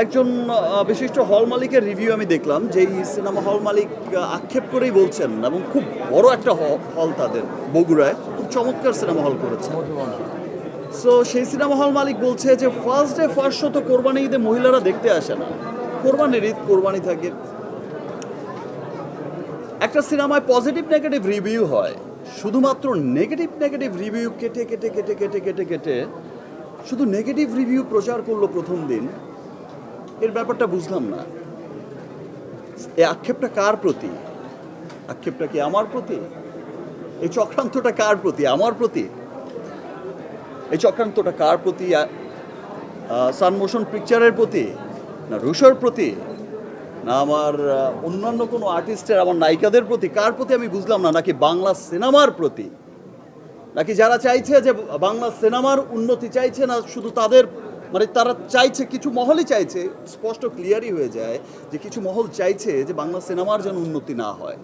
একজন বিশিষ্ট হল মালিকের রিভিউ আমি দেখলাম, যেই সিনেমা হল মালিক আক্ষেপ করেই বলছেন, এবং খুব বড় একটা হল তাদের বগুড়ায়, খুব চমৎকার সিনেমা হল করেছে। সো সেই সিনেমা হল মালিক বলছে যে ফার্স্ট ডে ফার্স্ট শো তো কোরবানি ঈদে মহিলারা দেখতে আসে না, কোরবানির ঈদ কোরবানি থাকে। একটা সিনেমায় পজিটিভ নেগেটিভ রিভিউ হয়, শুধুমাত্র নেগেটিভ নেগেটিভ রিভিউ কেটে কেটে কেটে কেটে কেটে কেটে শুধু নেগেটিভ রিভিউ প্রচার করলো প্রথম দিন। এর ব্যাপারটা বুঝলাম না। এই আক্ষেপটা কার প্রতি? আক্ষেপটা কি আমার প্রতি? এই চক্রান্তটা কার প্রতি? আমার প্রতি? এই চক্রান্তটা কার প্রতি? সান মোশন পিকচারের প্রতি, না রুশোর প্রতি, না আমার অন্যান্য কোনো আর্টিস্টের, আমার নায়িকাদের প্রতি? কার প্রতি আমি বুঝলাম না। নাকি বাংলা সিনেমার প্রতি? নাকি যারা চাইছে যে বাংলা সিনেমার উন্নতি চাইছে না শুধু তাদের, মানে তারা চাইছে, কিছু মহলই চাইছে, স্পষ্ট ক্লিয়ারই হয়ে যায় যে কিছু মহল চাইছে যে বাংলা সিনেমার যেন উন্নতি না হয়,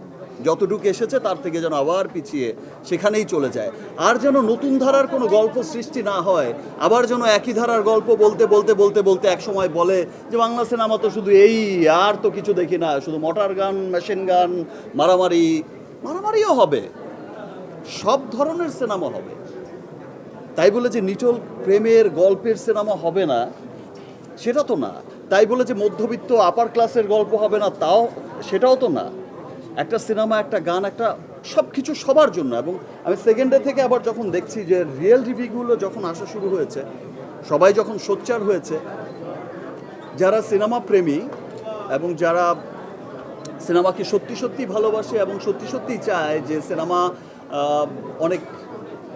যতটুকু এসেছে তার থেকে যেন আবার পিছিয়ে সেখানেই চলে যায়, আর যেন নতুন ধারার কোনো গল্প সৃষ্টি না হয়, আবার যেন একই ধারার গল্প বলতে বলতে বলতে বলতে এক সময় বলে যে বাংলা সিনেমা তো শুধু এই, আর তো কিছু দেখি না, শুধু মোটর গান, মেশিন গান, মারামারি। মারামারিও হবে, সব ধরনের সিনেমা হবে। তাই বলে যে নিটল প্রেমের গল্পের সিনেমা হবে না সেটা তো না। তাই বলে যে মধ্যবিত্ত আপার ক্লাসের গল্প হবে না তাও, সেটাও তো না। একটা সিনেমা, একটা গান, একটা সব কিছু সবার জন্য। এবং আমি সেকেন্ড ডে থেকে আবার যখন দেখছি যে রিয়েল রিভিউগুলো যখন আসা শুরু হয়েছে, সবাই যখন সোচ্চার হয়েছে, যারা সিনেমা প্রেমী এবং যারা সিনেমাকে সত্যি সত্যি ভালোবাসে এবং সত্যি সত্যি চায় যে সিনেমা অনেক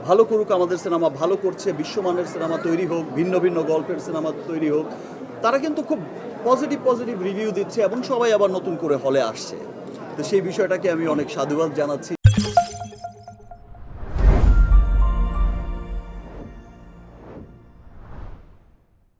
ভালো করুক, আমাদের সিনেমা ভালো করছে, বিশ্বমানের সিনেমা তৈরি হোক, ভিন্ন ভিন্ন গল্পের সিনেমা তৈরি হোক, তারা কিন্তু খুব পজিটিভ পজিটিভ রিভিউ দিচ্ছে এবং সবাই আবার নতুন করে হলে আসছে। তো সেই বিষয়টাকে আমি অনেক সাধুবাদ জানাচ্ছি।